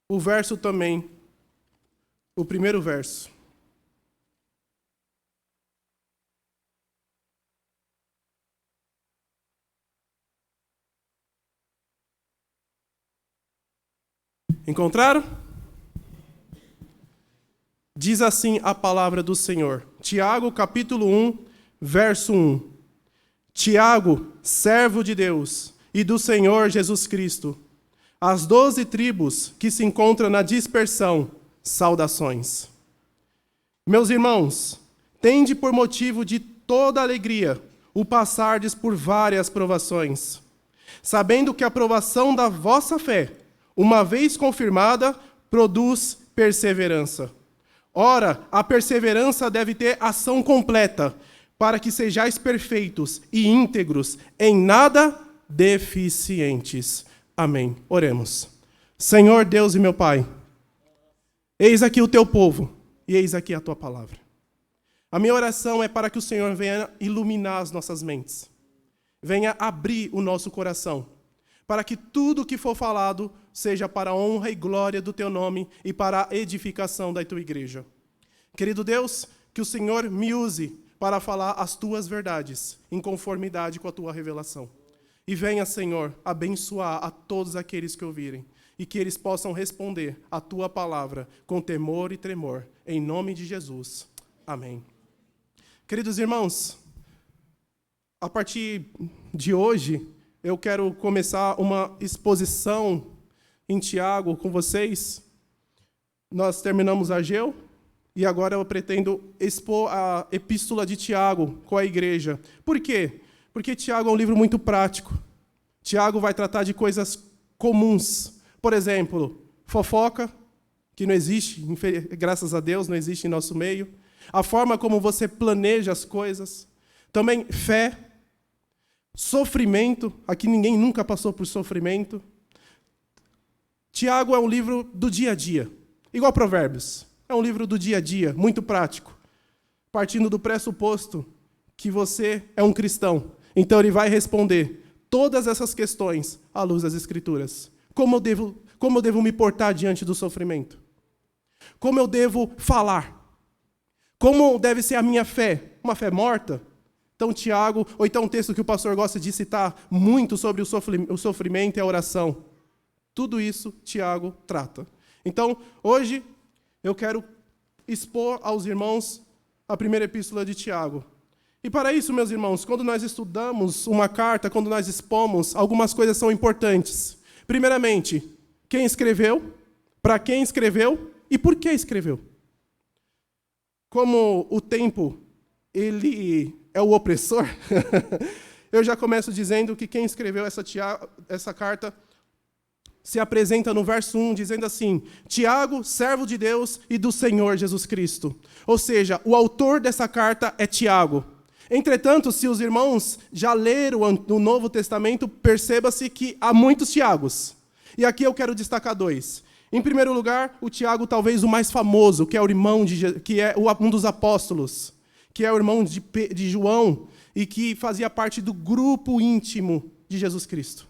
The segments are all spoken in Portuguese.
o verso também, o primeiro verso. Encontraram? Diz assim a palavra do Senhor. Tiago, capítulo 1, verso 1. Tiago, servo de Deus e do Senhor Jesus Cristo, as 12 tribos que se encontram na dispersão, saudações. Meus irmãos, tende por motivo de toda alegria o passardes por várias provações, sabendo que a provação da vossa fé, uma vez confirmada, produz perseverança. Ora, a perseverança deve ter ação completa, para que sejais perfeitos e íntegros, em nada deficientes. Amém. Oremos. Senhor Deus e meu Pai, eis aqui o teu povo, e eis aqui a tua palavra. A minha oração é para que o Senhor venha iluminar as nossas mentes, venha abrir o nosso coração, para que tudo o que for falado seja para a honra e glória do teu nome e para a edificação da tua igreja. Querido Deus, que o Senhor me use para falar as tuas verdades, em conformidade com a tua revelação. E venha, Senhor, abençoar a todos aqueles que ouvirem, e que eles possam responder a tua palavra com temor e tremor, em nome de Jesus. Amém. Queridos irmãos, a partir de hoje, eu quero começar uma exposição em Tiago com vocês. Nós terminamos Ageu, e agora eu pretendo expor a epístola de Tiago com a igreja. Por quê? Porque Tiago é um livro muito prático. Tiago vai tratar de coisas comuns. Por exemplo, fofoca, que não existe, graças a Deus, não existe em nosso meio. A forma como você planeja as coisas. Também fé, sofrimento, aqui ninguém nunca passou por sofrimento. Tiago é um livro do dia a dia, igual Provérbios. É um livro do dia a dia, muito prático, partindo do pressuposto que você é um cristão. Então ele vai responder todas essas questões à luz das Escrituras. Como eu devo me portar diante do sofrimento? Como eu devo falar? Como deve ser a minha fé? Uma fé morta? Então Tiago, ou então um texto que o pastor gosta de citar muito sobre o sofrimento e a oração. Tudo isso Tiago trata. Então, hoje, eu quero expor aos irmãos a primeira epístola de Tiago. E para isso, meus irmãos, quando nós estudamos uma carta, quando nós expomos, algumas coisas são importantes. Primeiramente, quem escreveu, para quem escreveu e por que escreveu. Como o tempo, ele é o opressor, eu já começo dizendo que quem escreveu essa carta se apresenta no verso 1, dizendo assim: Tiago, servo de Deus e do Senhor Jesus Cristo. Ou seja, o autor dessa carta é Tiago. Entretanto, se os irmãos já leram o Novo Testamento, perceba-se que há muitos Tiagos. E aqui eu quero destacar dois. Em primeiro lugar, o Tiago talvez o mais famoso, que é o irmão que é um dos apóstolos, que é o irmão de João e que fazia parte do grupo íntimo de Jesus Cristo.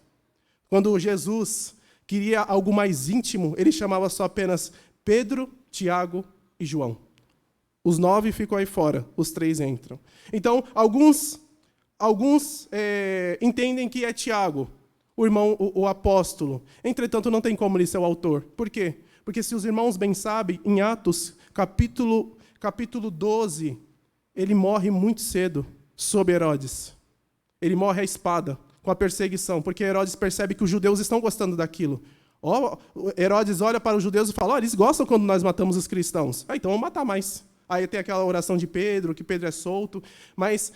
Quando Jesus queria algo mais íntimo, ele chamava só apenas Pedro, Tiago e João. Os 9 ficam aí fora, os 3 entram. Então, alguns entendem que é Tiago, o irmão, o apóstolo. Entretanto, não tem como ele ser o autor. Por quê? Porque se os irmãos bem sabem, em Atos, capítulo 12, ele morre muito cedo sob Herodes. Ele morre à espada, com a perseguição, porque Herodes percebe que os judeus estão gostando daquilo. Herodes olha para os judeus e fala: eles gostam quando nós matamos os cristãos. Então vamos matar mais. Aí tem aquela oração de Pedro, que Pedro é solto. Mas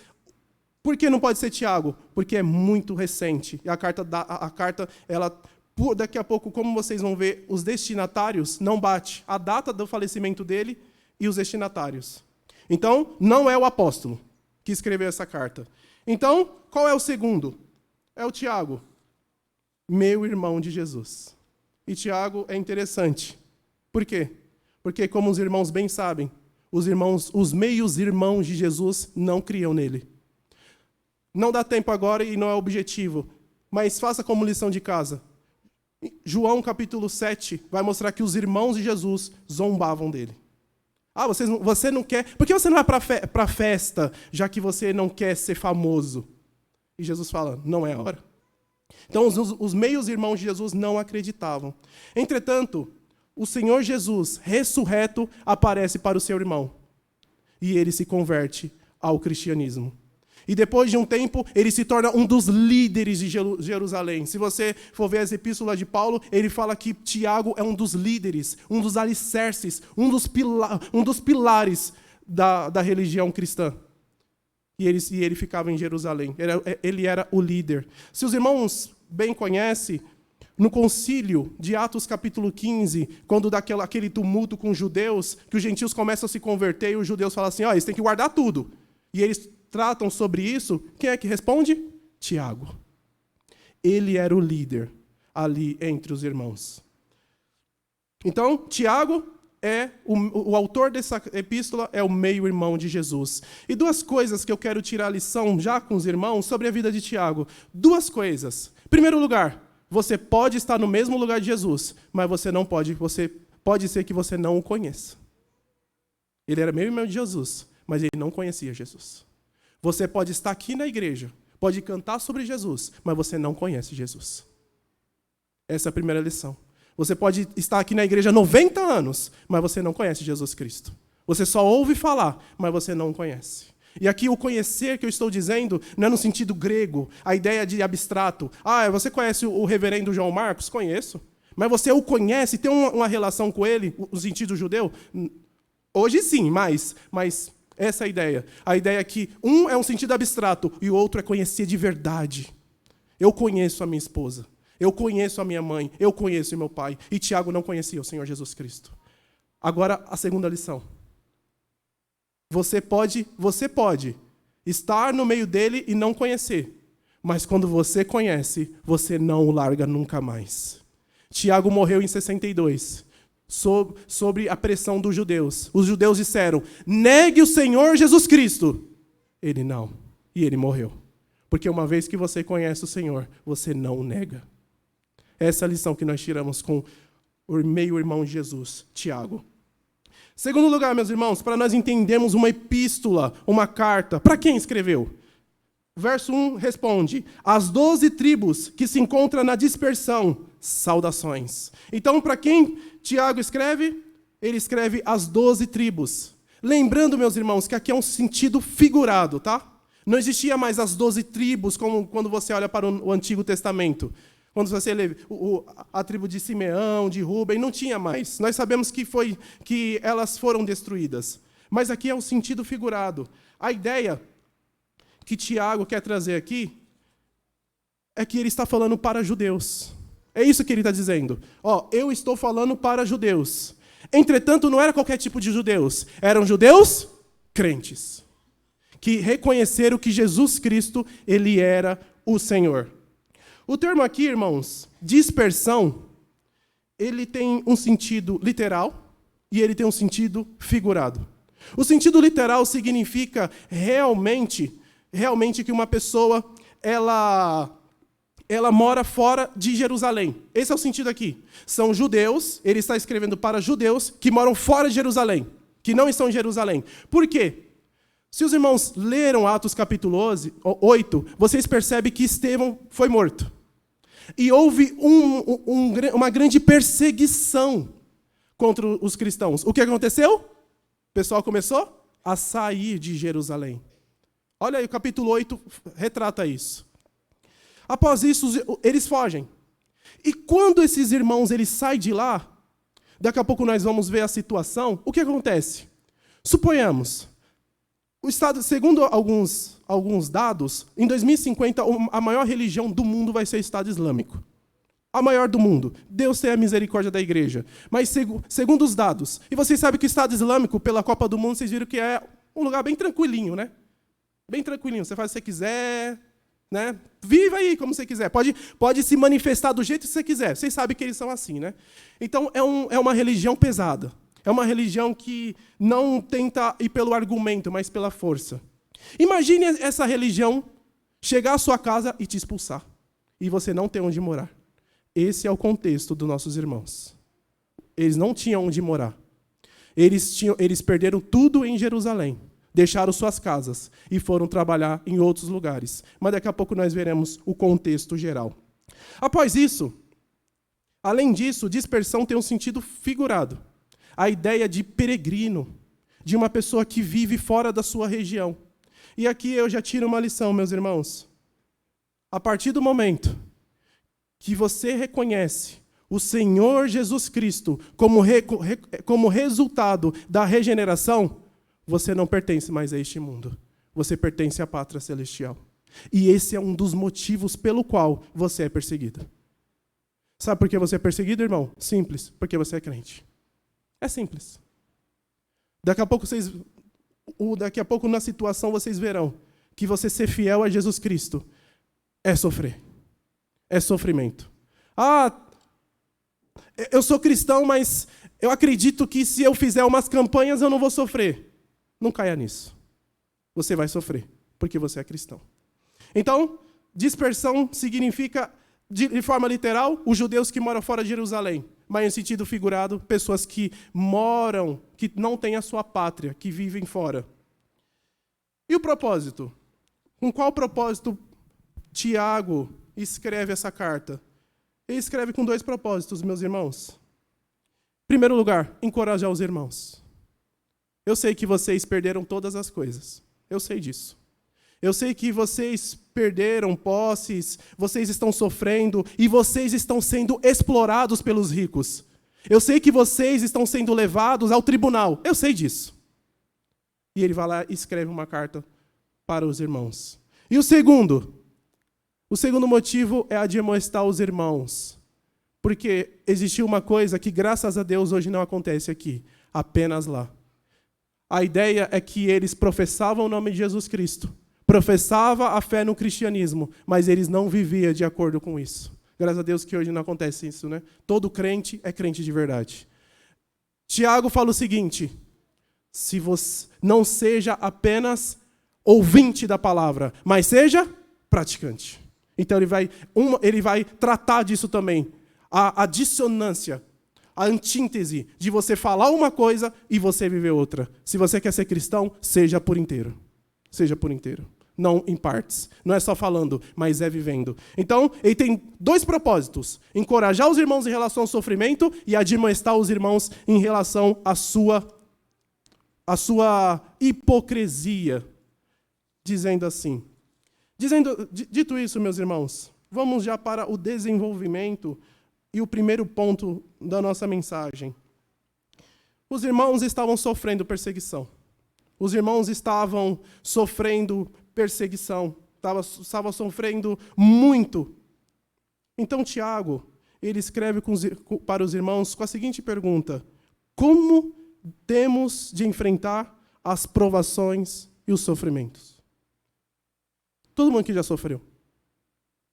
por que não pode ser Tiago? Porque é muito recente. E a carta, daqui a pouco, como vocês vão ver, os destinatários não bate a data do falecimento dele e os destinatários. Então, não é o apóstolo que escreveu essa carta. Então, qual é o segundo? É o Tiago, meu irmão de Jesus. E Tiago é interessante. Por quê? Porque, como os irmãos bem sabem, os meios irmãos de Jesus não criam nele. Não dá tempo agora e não é objetivo, mas faça como lição de casa. João capítulo 7 vai mostrar que os irmãos de Jesus zombavam dele. Ah, você não quer... Por que você não vai para a festa, já que você não quer ser famoso? E Jesus fala, não é a hora. Então, os meios irmãos de Jesus não acreditavam. Entretanto, o Senhor Jesus, ressurreto, aparece para o seu irmão. E ele se converte ao cristianismo. E depois de um tempo, ele se torna um dos líderes de Jerusalém. Se você for ver as epístolas de Paulo, ele fala que Tiago é um dos líderes, um dos alicerces, um dos pilares da religião cristã. E ele ficava em Jerusalém. Ele era o líder. Se os irmãos bem conhecem, no concílio de Atos capítulo 15, quando dá aquele tumulto com os judeus, que os gentios começam a se converter e os judeus falam assim, eles têm que guardar tudo. E eles tratam sobre isso, quem é que responde? Tiago. Ele era o líder ali entre os irmãos. Então, Tiago é o autor dessa epístola, é o meio-irmão de Jesus. E duas coisas que eu quero tirar a lição já com os irmãos sobre a vida de Tiago. Duas coisas. Em primeiro lugar, você pode estar no mesmo lugar de Jesus, mas você pode ser que você não o conheça. Ele era meio-irmão de Jesus, mas ele não conhecia Jesus. Você pode estar aqui na igreja, pode cantar sobre Jesus, mas você não conhece Jesus. Essa é a primeira lição. Você pode estar aqui na igreja há 90 anos, mas você não conhece Jesus Cristo. Você só ouve falar, mas você não conhece. E aqui o conhecer que eu estou dizendo não é no sentido grego, a ideia de abstrato. Você conhece o reverendo João Marcos? Conheço. Mas você o conhece, tem uma relação com ele, o sentido judeu? Hoje sim, mas essa é a ideia. A ideia é que um é um sentido abstrato e o outro é conhecer de verdade. Eu conheço a minha esposa. Eu conheço a minha mãe. Eu conheço o meu pai. E Tiago não conhecia o Senhor Jesus Cristo. Agora, a segunda lição. Você pode estar no meio dele e não conhecer. Mas quando você conhece, você não o larga nunca mais. Tiago morreu em 62. Sobre a pressão dos judeus. Os judeus disseram, negue o Senhor Jesus Cristo. Ele não. E ele morreu. Porque uma vez que você conhece o Senhor, você não o nega. Essa é a lição que nós tiramos com o meio-irmão de Jesus, Tiago. Segundo lugar, meus irmãos, para nós entendermos uma epístola, uma carta, para quem escreveu? Verso 1 responde, as 12 tribos que se encontram na dispersão, saudações. Então, para quem Tiago escreve? Ele escreve as 12 tribos. Lembrando, meus irmãos, que aqui é um sentido figurado, tá? Não existia mais as 12 tribos, como quando você olha para o Antigo Testamento. Quando você lê a tribo de Simeão, de Rúben, não tinha mais. Nós sabemos que elas foram destruídas. Mas aqui é um sentido figurado. A ideia que Tiago quer trazer aqui é que ele está falando para judeus. É isso que ele está dizendo. Eu estou falando para judeus. Entretanto, não era qualquer tipo de judeus. Eram judeus crentes. Que reconheceram que Jesus Cristo, ele era o Senhor. O termo aqui, irmãos, dispersão, ele tem um sentido literal e ele tem um sentido figurado. O sentido literal significa realmente que uma pessoa, ela mora fora de Jerusalém. Esse é o sentido aqui. São judeus, ele está escrevendo para judeus que moram fora de Jerusalém, que não estão em Jerusalém. Por quê? Se os irmãos leram Atos capítulo 8, vocês percebem que Estevão foi morto. E houve uma grande perseguição contra os cristãos. O que aconteceu? O pessoal começou a sair de Jerusalém. Olha aí, o capítulo 8 retrata isso. Após isso, eles fogem. E quando esses irmãos eles saem de lá, daqui a pouco nós vamos ver a situação, o que acontece? Suponhamos, o Estado, segundo alguns dados, em 2050, a maior religião do mundo vai ser o Estado Islâmico. A maior do mundo. Deus tem a misericórdia da igreja. Mas segundo os dados, e vocês sabem que o Estado Islâmico, pela Copa do Mundo, vocês viram que é um lugar bem tranquilinho, né? Bem tranquilinho, você faz o que você quiser, né? Viva aí como você quiser, pode se manifestar do jeito que você quiser. Vocês sabem que eles são assim, né? Então, é uma religião pesada. É uma religião que não tenta ir pelo argumento, mas pela força. Imagine essa religião chegar à sua casa e te expulsar. E você não ter onde morar. Esse é o contexto dos nossos irmãos. Eles não tinham onde morar. Eles perderam tudo em Jerusalém. Deixaram suas casas e foram trabalhar em outros lugares. Mas daqui a pouco nós veremos o contexto geral. Após isso, além disso, dispersão tem um sentido figurado. A ideia de peregrino, de uma pessoa que vive fora da sua região. E aqui eu já tiro uma lição, meus irmãos. A partir do momento que você reconhece o Senhor Jesus Cristo como resultado da regeneração, você não pertence mais a este mundo. Você pertence à pátria celestial. E esse é um dos motivos pelo qual você é perseguido. Sabe por que você é perseguido, irmão? Simples, porque você é crente. É simples. Daqui a pouco na situação vocês verão que você ser fiel a Jesus Cristo é sofrer. É sofrimento. Eu sou cristão, mas eu acredito que se eu fizer umas campanhas eu não vou sofrer. Não caia nisso. Você vai sofrer, porque você é cristão. Então, dispersão significa, de forma literal, os judeus que moram fora de Jerusalém. Mas, em sentido figurado, pessoas que moram, que não têm a sua pátria, que vivem fora. E o propósito? Com qual propósito Tiago escreve essa carta? Ele escreve com 2 propósitos, meus irmãos. Em primeiro lugar, encorajar os irmãos. Eu sei que vocês perderam todas as coisas. Eu sei disso. Eu sei que vocês perderam posses, vocês estão sofrendo e vocês estão sendo explorados pelos ricos. Eu sei que vocês estão sendo levados ao tribunal. Eu sei disso. E ele vai lá e escreve uma carta para os irmãos. E o segundo motivo é admoestar os irmãos. Porque existiu uma coisa que, graças a Deus, hoje não acontece aqui, apenas lá. A ideia é que eles professavam o nome de Jesus Cristo, professavam a fé no cristianismo, mas eles não viviam de acordo com isso. Graças a Deus que hoje não acontece isso, né? Todo crente é crente de verdade. Tiago fala o seguinte: se você não seja apenas ouvinte da palavra, mas seja praticante. Então ele vai tratar disso também. A dissonância, a antíntese de você falar uma coisa e você viver outra. Se você quer ser cristão, seja por inteiro. Seja por inteiro. Não em partes. Não é só falando, mas é vivendo. Então, ele tem 2 propósitos. Encorajar os irmãos em relação ao sofrimento e admoestar os irmãos em relação à sua hipocrisia. Dizendo assim. Dito isso, meus irmãos, vamos já para o desenvolvimento e o primeiro ponto da nossa mensagem. Os irmãos estavam sofrendo perseguição. Os irmãos estavam sofrendo perseguição. Estavam sofrendo muito. Então, Tiago, ele escreve para os irmãos com a seguinte pergunta: como temos de enfrentar as provações e os sofrimentos? Todo mundo aqui já sofreu.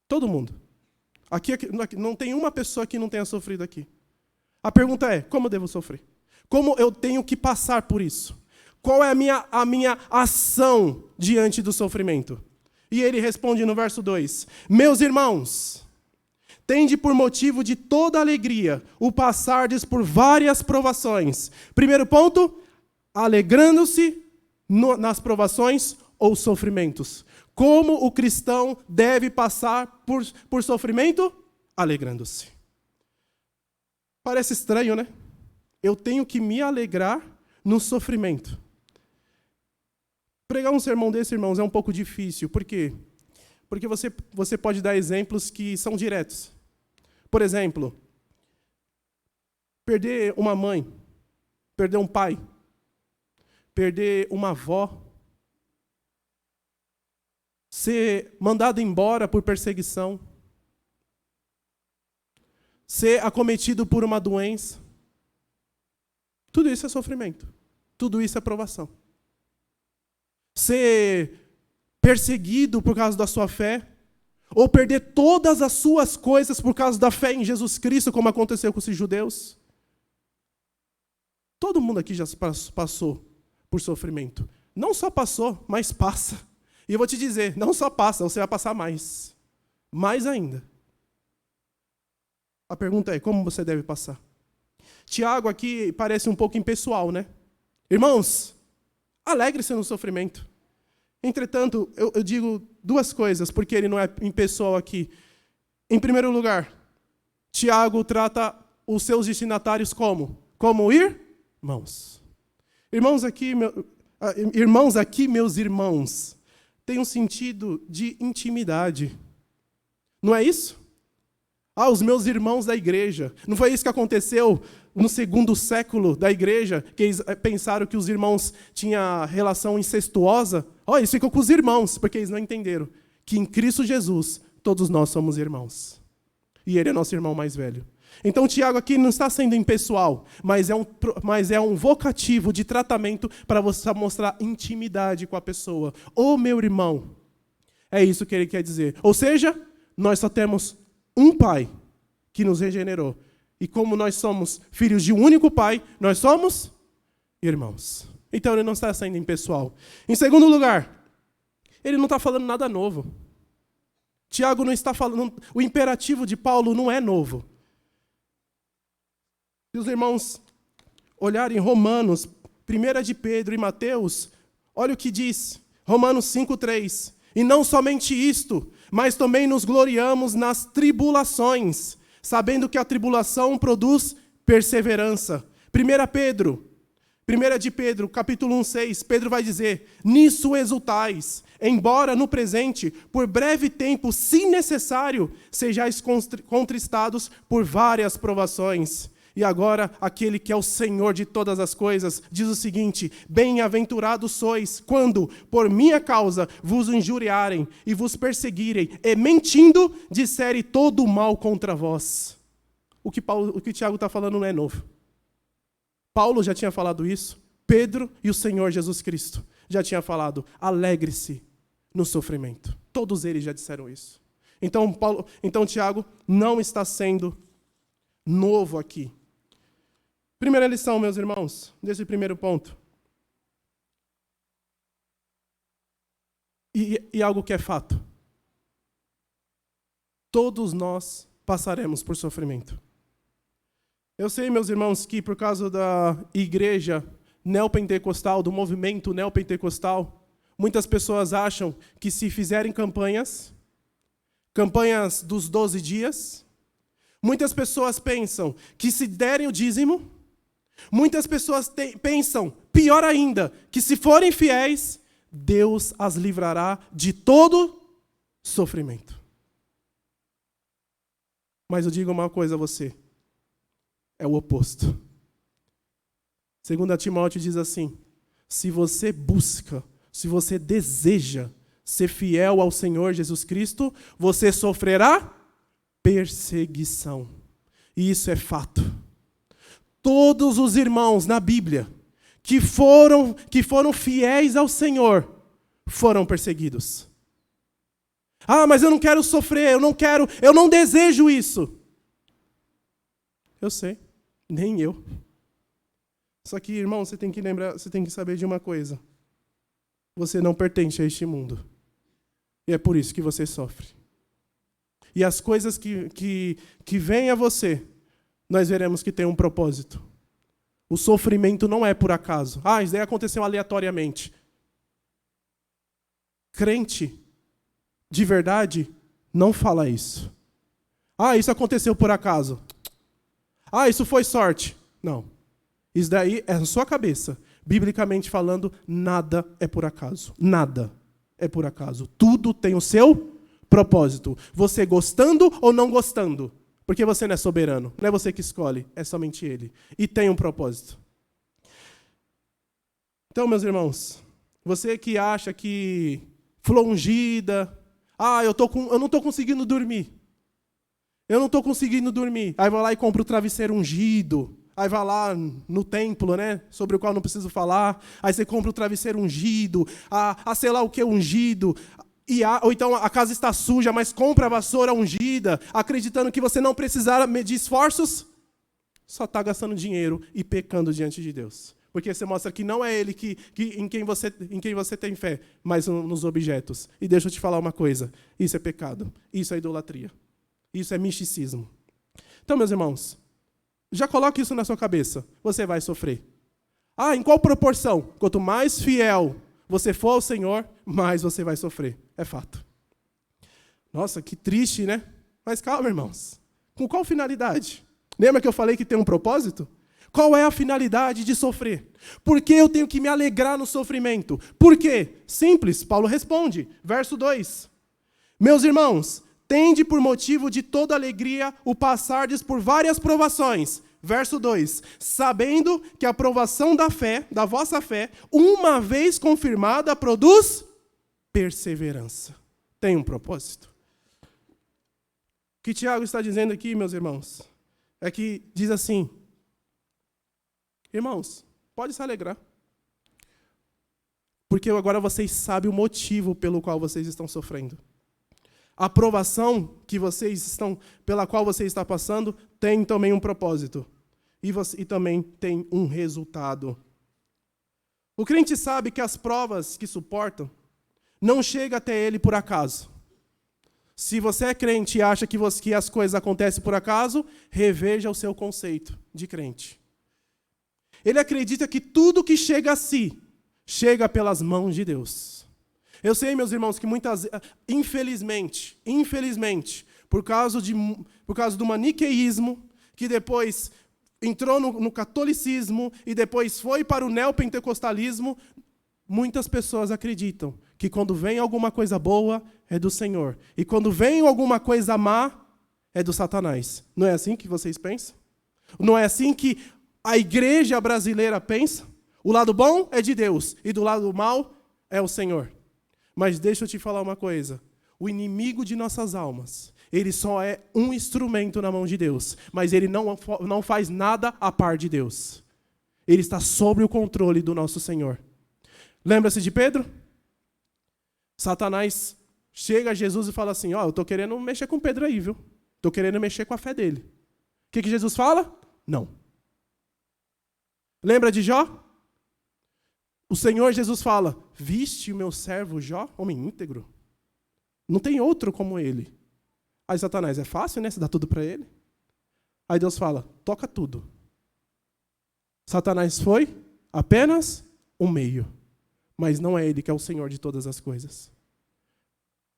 Todo mundo. Aqui não tem uma pessoa que não tenha sofrido aqui. A pergunta é: como eu devo sofrer? Como eu tenho que passar por isso? Qual é a minha ação diante do sofrimento? E ele responde no verso 2: meus irmãos, tende por motivo de toda alegria o passardes por várias provações. Primeiro ponto, alegrando-se nas provações ou sofrimentos. Como o cristão deve passar por sofrimento? Alegrando-se. Parece estranho, né? Eu tenho que me alegrar no sofrimento. Pregar um sermão desse, irmãos, é um pouco difícil. Por quê? Porque você pode dar exemplos que são diretos. Por exemplo, perder uma mãe, perder um pai, perder uma avó, ser mandado embora por perseguição, ser acometido por uma doença. Tudo isso é sofrimento. Tudo isso é provação. Ser perseguido por causa da sua fé, ou perder todas as suas coisas por causa da fé em Jesus Cristo, como aconteceu com os judeus. Todo mundo aqui já passou por sofrimento. Não só passou, mas passa. E eu vou te dizer, não só passa, você vai passar mais. Mais ainda. A pergunta é, como você deve passar? Tiago aqui parece um pouco impessoal, né? Irmãos, alegre-se no sofrimento. Entretanto, eu digo duas coisas, porque ele não é impessoal aqui. Em primeiro lugar, Tiago trata os seus destinatários como? Como irmãos. Irmãos aqui, meus irmãos, tem um sentido de intimidade. Não é isso? Os meus irmãos da igreja. Não foi isso que aconteceu no segundo século da igreja, que eles pensaram que os irmãos tinham relação incestuosa? Eles ficam com os irmãos, porque eles não entenderam que em Cristo Jesus todos nós somos irmãos. E ele é nosso irmão mais velho. Então, Tiago aqui não está sendo impessoal, mas é um vocativo de tratamento para você mostrar intimidade com a pessoa. Meu irmão. É isso que ele quer dizer. Ou seja, nós só temos um pai que nos regenerou. E como nós somos filhos de um único pai, nós somos irmãos. Então ele não está sendo impessoal. Em segundo lugar, ele não está falando nada novo. Tiago não está falando... O imperativo de Paulo não é novo. Se os irmãos olharem Romanos, 1 de Pedro e Mateus, olha o que diz. Romanos 5:3. E não somente isto, mas também nos gloriamos nas tribulações, sabendo que a tribulação produz perseverança. 1 de Pedro, capítulo 1:6, Pedro vai dizer, nisso exultais, embora no presente, por breve tempo, se necessário, sejais contristados por várias provações. E agora, aquele que é o Senhor de todas as coisas, diz o seguinte, bem-aventurados sois, quando, por minha causa, vos injuriarem e vos perseguirem, e mentindo, disserem todo o mal contra vós. O que Tiago está falando não é novo. Paulo já tinha falado isso, Pedro e o Senhor Jesus Cristo já tinham falado, alegre-se no sofrimento. Todos eles já disseram isso. Então Tiago não está sendo novo aqui. Primeira lição, meus irmãos, desse primeiro ponto. E algo que é fato. Todos nós passaremos por sofrimento. Eu sei, meus irmãos, que por causa da igreja neopentecostal, do movimento neopentecostal, muitas pessoas acham que se fizerem campanhas dos 12 dias, muitas pessoas pensam que se derem o dízimo, muitas pessoas pensam, pior ainda, que se forem fiéis, Deus as livrará de todo sofrimento. Mas eu digo uma coisa a você, é o oposto. 2 Timóteo diz assim, se você busca, se você deseja ser fiel ao Senhor Jesus Cristo, você sofrerá perseguição. E isso é fato. Todos os irmãos na Bíblia que foram fiéis ao Senhor foram perseguidos. Mas eu não quero sofrer, eu não desejo isso. Eu sei, nem eu. Só que, irmão, você tem que saber de uma coisa. Você não pertence a este mundo. E é por isso que você sofre. E as coisas que vêm a você, nós veremos que tem um propósito. O sofrimento não é por acaso. Isso daí aconteceu aleatoriamente. Crente, de verdade, não fala isso. Isso aconteceu por acaso. Isso foi sorte. Não. Isso daí é na sua cabeça. Biblicamente falando, nada é por acaso. Nada é por acaso. Tudo tem o seu propósito. Você gostando ou não gostando. Porque você não é soberano. Não é você que escolhe. É somente Ele. E tem um propósito. Então, meus irmãos, você que acha que flor ungida, eu não estou conseguindo dormir. Eu não estou conseguindo dormir. Aí vai lá e compra o travesseiro ungido. Aí vai lá no templo, né, sobre o qual não preciso falar. Aí você compra o travesseiro ungido, sei lá o que ungido. Ou então a casa está suja, mas compra a vassoura ungida, acreditando que você não precisará medir esforços, só está gastando dinheiro e pecando diante de Deus. Porque você mostra que não é Ele em quem você tem fé, mas nos objetos. E deixa eu te falar uma coisa, isso é pecado, isso é idolatria, isso é misticismo. Então, meus irmãos, já coloque isso na sua cabeça. Você vai sofrer. Em qual proporção? Quanto mais fiel você for ao Senhor, mais você vai sofrer. É fato. Nossa, que triste, né? Mas calma, irmãos. Com qual finalidade? Lembra que eu falei que tem um propósito? Qual é a finalidade de sofrer? Por que eu tenho que me alegrar no sofrimento? Por quê? Simples, Paulo responde, verso 2. Meus irmãos, tende por motivo de toda alegria o passardes por várias provações. Verso 2. Sabendo que a provação da fé, da vossa fé, uma vez confirmada, produz perseverança. Tem um propósito. O que Tiago está dizendo aqui, meus irmãos, é que diz assim: irmãos, pode se alegrar. Porque agora vocês sabem o motivo pelo qual vocês estão sofrendo. A provação pela qual você está passando tem também um propósito. E também tem um resultado. O crente sabe que as provas que suportam não chegam até ele por acaso. Se você é crente e acha que as coisas acontecem por acaso, reveja o seu conceito de crente. Ele acredita que tudo que chega a si, chega pelas mãos de Deus. Eu sei, meus irmãos, que infelizmente, por causa do maniqueísmo, que depois entrou no catolicismo e depois foi para o neopentecostalismo, muitas pessoas acreditam que quando vem alguma coisa boa, é do Senhor. E quando vem alguma coisa má, é do Satanás. Não é assim que vocês pensam? Não é assim que a igreja brasileira pensa? O lado bom é de Deus e do lado mal é o Senhor. Mas deixa eu te falar uma coisa. O inimigo de nossas almas, ele só é um instrumento na mão de Deus. Mas ele não faz nada a par de Deus. Ele está sob o controle do nosso Senhor. Lembra-se de Pedro? Satanás chega a Jesus e fala assim: eu estou querendo mexer com Pedro aí, viu? Estou querendo mexer com a fé dele. O que Jesus fala? Não. Lembra de Jó? O Senhor Jesus fala: viste o meu servo Jó, homem íntegro? Não tem outro como ele. Aí Satanás, é fácil, né? Você dá tudo para ele. Aí Deus fala: toca tudo. Satanás foi apenas um meio. Mas não é ele que é o Senhor de todas as coisas.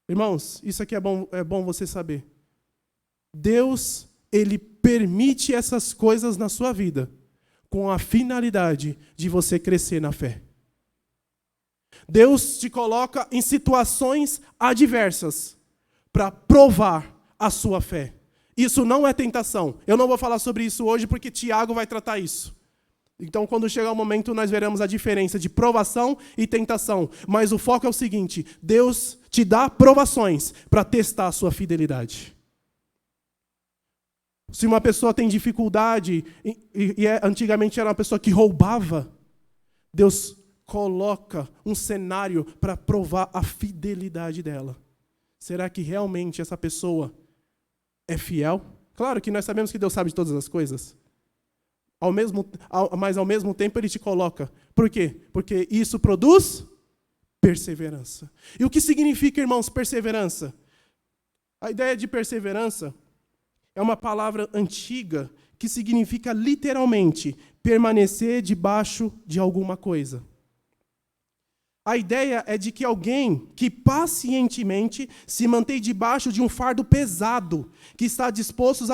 Irmãos, isso aqui é bom você saber. Deus, ele permite essas coisas na sua vida com a finalidade de você crescer na fé. Deus te coloca em situações adversas para provar a sua fé. Isso não é tentação. Eu não vou falar sobre isso hoje porque Tiago vai tratar isso. Então, quando chegar o momento, nós veremos a diferença de provação e tentação. Mas o foco é o seguinte: Deus te dá provações para testar a sua fidelidade. Se uma pessoa tem dificuldade, antigamente era uma pessoa que roubava, Deus coloca um cenário para provar a fidelidade dela. Será que realmente essa pessoa é fiel? Claro que nós sabemos que Deus sabe de todas as coisas. Mas ao mesmo tempo ele te coloca. Por quê? Porque isso produz perseverança. E o que significa, irmãos, perseverança? A ideia de perseverança é uma palavra antiga que significa literalmente permanecer debaixo de alguma coisa. A ideia é de que alguém que pacientemente se mantém debaixo de um fardo pesado, que está disposto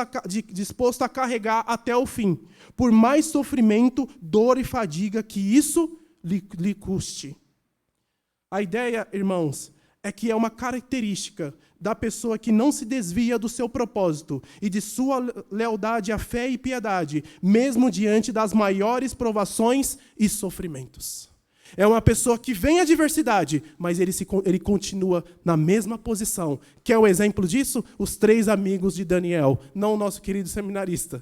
a carregar até o fim, por mais sofrimento, dor e fadiga que isso lhe custe. A ideia, irmãos, é que é uma característica da pessoa que não se desvia do seu propósito e de sua lealdade à fé e piedade, mesmo diante das maiores provações e sofrimentos. É uma pessoa que vem a adversidade, mas ele continua na mesma posição. Quer o exemplo disso? Os 3 amigos de Daniel. Não o nosso querido seminarista,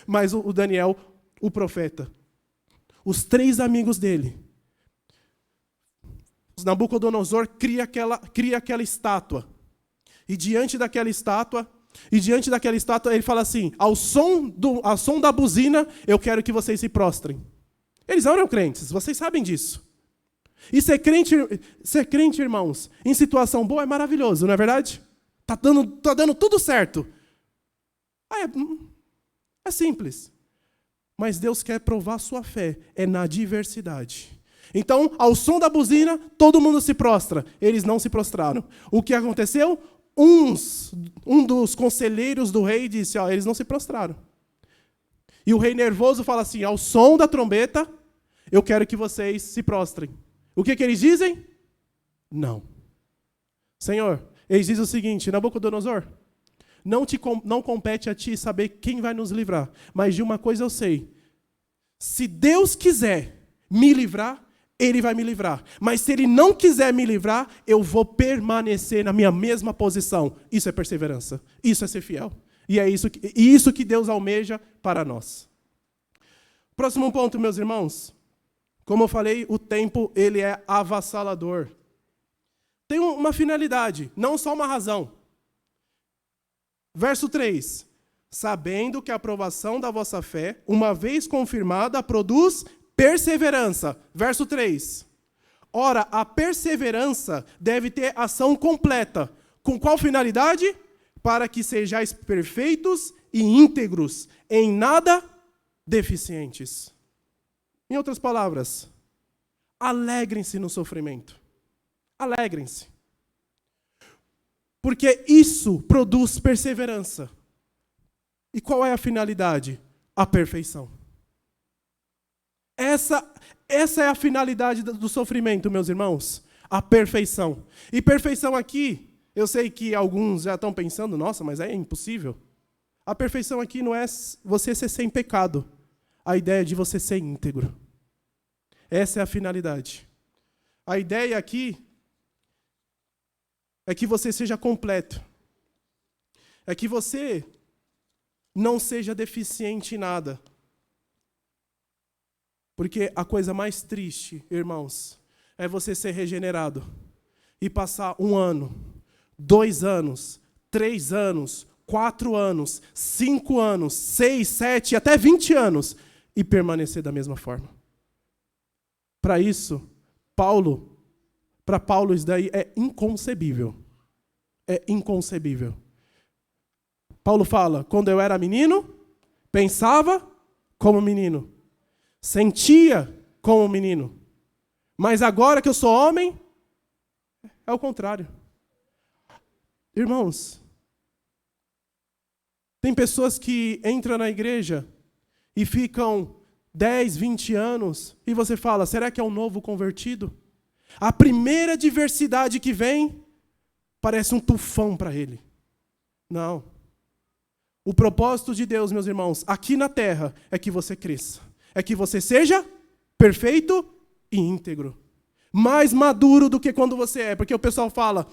mas o Daniel, o profeta. Os 3 amigos dele. Nabucodonosor cria aquela estátua. E diante daquela estátua, ele fala assim: ao som da buzina, eu quero que vocês se prostrem. Eles não eram crentes, vocês sabem disso. E ser crente, irmãos, em situação boa é maravilhoso, não é verdade? Tá dando tudo certo. É simples. Mas Deus quer provar a sua fé, é na diversidade. Então, ao som da buzina, todo mundo se prostra. Eles não se prostraram. O que aconteceu? Um dos conselheiros do rei disse, eles não se prostraram. E o rei nervoso fala assim, ao som da trombeta, eu quero que vocês se prostrem. O que eles dizem? Não. Senhor, eles dizem o seguinte, Nabucodonosor, não compete a ti saber quem vai nos livrar, mas de uma coisa eu sei, se Deus quiser me livrar, Ele vai me livrar. Mas se Ele não quiser me livrar, eu vou permanecer na minha mesma posição. Isso é perseverança. Isso é ser fiel. E é isso que Deus almeja para nós. Próximo ponto, meus irmãos. Como eu falei, o tempo ele é avassalador. Tem uma finalidade, não só uma razão. Verso 3. Sabendo que a aprovação da vossa fé, uma vez confirmada, produz perseverança. Verso 3. Ora, a perseverança deve ter ação completa. Com qual finalidade? Para que sejais perfeitos e íntegros, em nada deficientes. Em outras palavras, alegrem-se no sofrimento. Alegrem-se. Porque isso produz perseverança. E qual é a finalidade? A perfeição. Essa é a finalidade do sofrimento, meus irmãos. A perfeição. E perfeição aqui, eu sei que alguns já estão pensando, nossa, mas é impossível. A perfeição aqui não é você ser sem pecado. A ideia é de você ser íntegro. Essa é a finalidade. A ideia aqui é que você seja completo. É que você não seja deficiente em nada. Porque a coisa mais triste, irmãos, é você ser regenerado e passar 1 ano, 2 anos, 3 anos, 4 anos, 5 anos, 6, 7, até 20 anos e permanecer da mesma forma. Para isso, para Paulo isso daí é inconcebível. É inconcebível. Paulo fala, quando eu era menino, pensava como menino. Sentia como menino. Mas agora que eu sou homem, é o contrário. Irmãos, tem pessoas que entram na igreja e ficam 10, 20 anos, e você fala, será que é um novo convertido? A primeira diversidade que vem, parece um tufão para ele. Não. O propósito de Deus, meus irmãos, aqui na terra, é que você cresça. É que você seja perfeito e íntegro. Mais maduro do que quando você é. Porque o pessoal fala,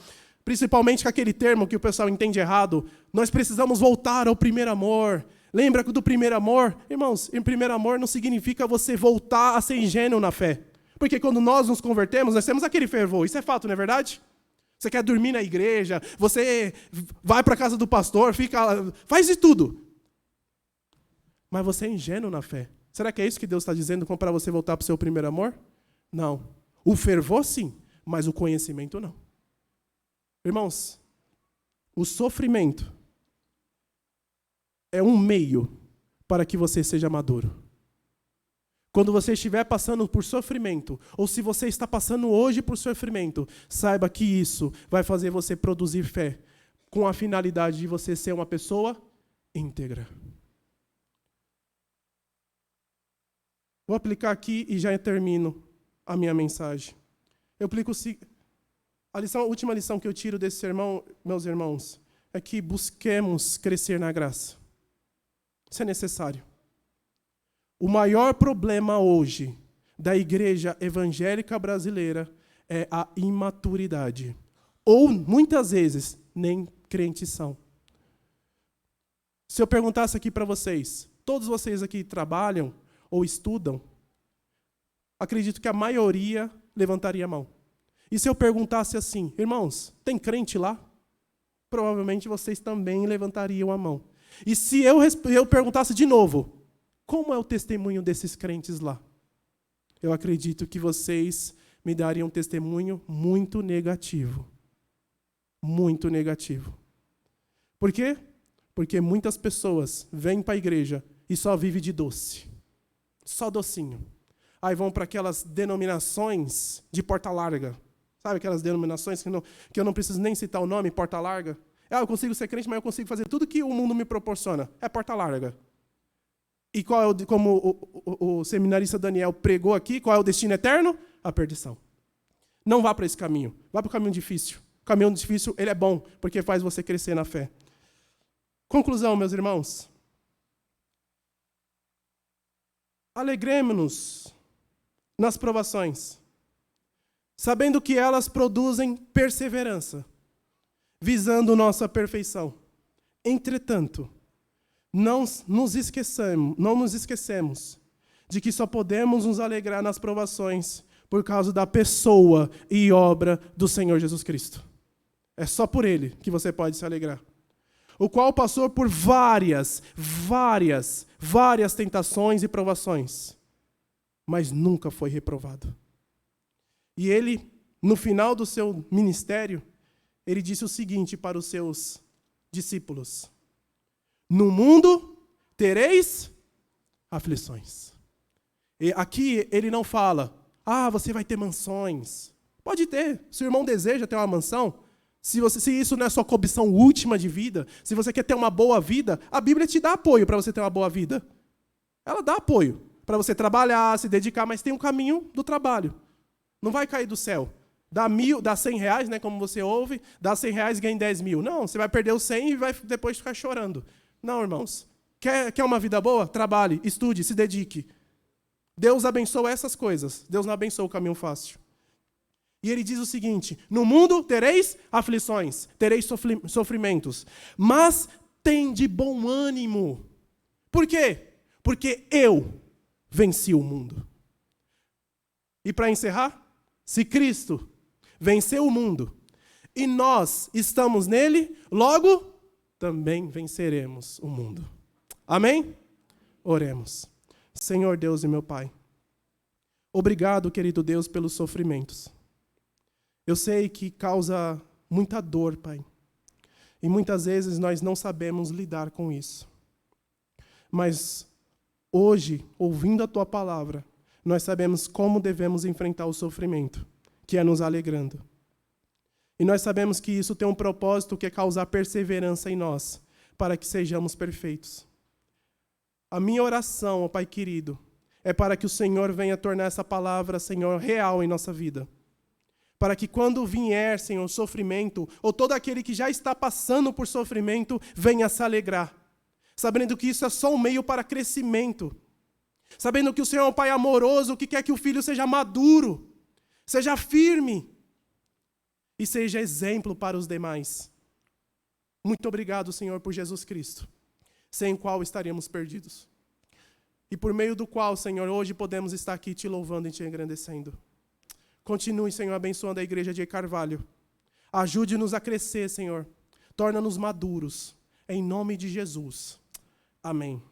principalmente com aquele termo que o pessoal entende errado, nós precisamos voltar ao primeiro amor. Lembra do primeiro amor? Irmãos, em primeiro amor não significa você voltar a ser ingênuo na fé. Porque quando nós nos convertemos, nós temos aquele fervor. Isso é fato, não é verdade? Você quer dormir na igreja, você vai para a casa do pastor, faz de tudo. Mas você é ingênuo na fé. Será que é isso que Deus está dizendo para você voltar para o seu primeiro amor? Não. O fervor sim, mas o conhecimento não. Irmãos, o sofrimento é um meio para que você seja maduro. Quando você estiver passando por sofrimento, ou se você está passando hoje por sofrimento, saiba que isso vai fazer você produzir fé, com a finalidade de você ser uma pessoa íntegra. Vou aplicar aqui e já termino a minha mensagem. Eu aplico a última lição que eu tiro desse sermão, meus irmãos, é que busquemos crescer na graça. Isso é necessário. O maior problema hoje da igreja evangélica brasileira é a imaturidade. Ou, muitas vezes, nem crentes são. Se eu perguntasse aqui para vocês, todos vocês aqui trabalham ou estudam, acredito que a maioria levantaria a mão. E se eu perguntasse assim, irmãos, tem crente lá? Provavelmente vocês também levantariam a mão. E se eu perguntasse de novo, como é o testemunho desses crentes lá? Eu acredito que vocês me dariam um testemunho muito negativo. Muito negativo. Por quê? Porque muitas pessoas vêm para a igreja e só vivem de doce. Só docinho. Aí vão para aquelas denominações de porta larga. Sabe aquelas denominações que eu não preciso nem citar o nome, porta larga? Eu consigo ser crente, mas eu consigo fazer tudo que o mundo me proporciona. É porta larga. E qual é como o seminarista Daniel pregou aqui, qual é o destino eterno? A perdição. Não vá para esse caminho. Vá para o caminho difícil. O caminho difícil, ele é bom, porque faz você crescer na fé. Conclusão, meus irmãos. Alegremos-nos nas provações, sabendo que elas produzem perseverança, visando nossa perfeição. Entretanto, não nos esquecemos de que só podemos nos alegrar nas provações por causa da pessoa e obra do Senhor Jesus Cristo. É só por Ele que você pode se alegrar. O qual passou por várias tentações e provações, mas nunca foi reprovado. E Ele, no final do seu ministério, Ele disse o seguinte para os seus discípulos: no mundo tereis aflições. E aqui ele não fala, você vai ter mansões. Pode ter. Se o irmão deseja ter uma mansão, se isso não é sua cobição última de vida, se você quer ter uma boa vida, a Bíblia te dá apoio para você ter uma boa vida. Ela dá apoio para você trabalhar, se dedicar, mas tem um caminho do trabalho. Não vai cair do céu. Dá 100 reais, né, como você ouve, dá 100 reais e ganha 10 mil. Não, você vai perder os 100 e vai depois ficar chorando. Não, irmãos. Quer uma vida boa? Trabalhe, estude, se dedique. Deus abençoa essas coisas. Deus não abençoa o caminho fácil. E ele diz o seguinte: no mundo tereis aflições, tereis sofrimentos, mas tende bom ânimo. Por quê? Porque eu venci o mundo. E para encerrar, se Cristo venceu o mundo e nós estamos nele, logo também venceremos o mundo. Amém? Oremos. Senhor Deus e meu Pai, obrigado, querido Deus, pelos sofrimentos. Eu sei que causa muita dor, Pai. E muitas vezes nós não sabemos lidar com isso. Mas hoje, ouvindo a Tua palavra, nós sabemos como devemos enfrentar o sofrimento, que é nos alegrando. E nós sabemos que isso tem um propósito, que é causar perseverança em nós, para que sejamos perfeitos. A minha oração, ó Pai querido, é para que o Senhor venha tornar essa palavra, Senhor, real em nossa vida. Para que quando vier, Senhor, sofrimento, ou todo aquele que já está passando por sofrimento, venha se alegrar. Sabendo que isso é só um meio para crescimento. Sabendo que o Senhor é um Pai amoroso, que quer que o filho seja maduro, seja firme e seja exemplo para os demais. Muito obrigado, Senhor, por Jesus Cristo, sem o qual estaríamos perdidos. E por meio do qual, Senhor, hoje podemos estar aqui te louvando e te engrandecendo. Continue, Senhor, abençoando a igreja de Carvalho. Ajude-nos a crescer, Senhor. Torna-nos maduros. Em nome de Jesus. Amém.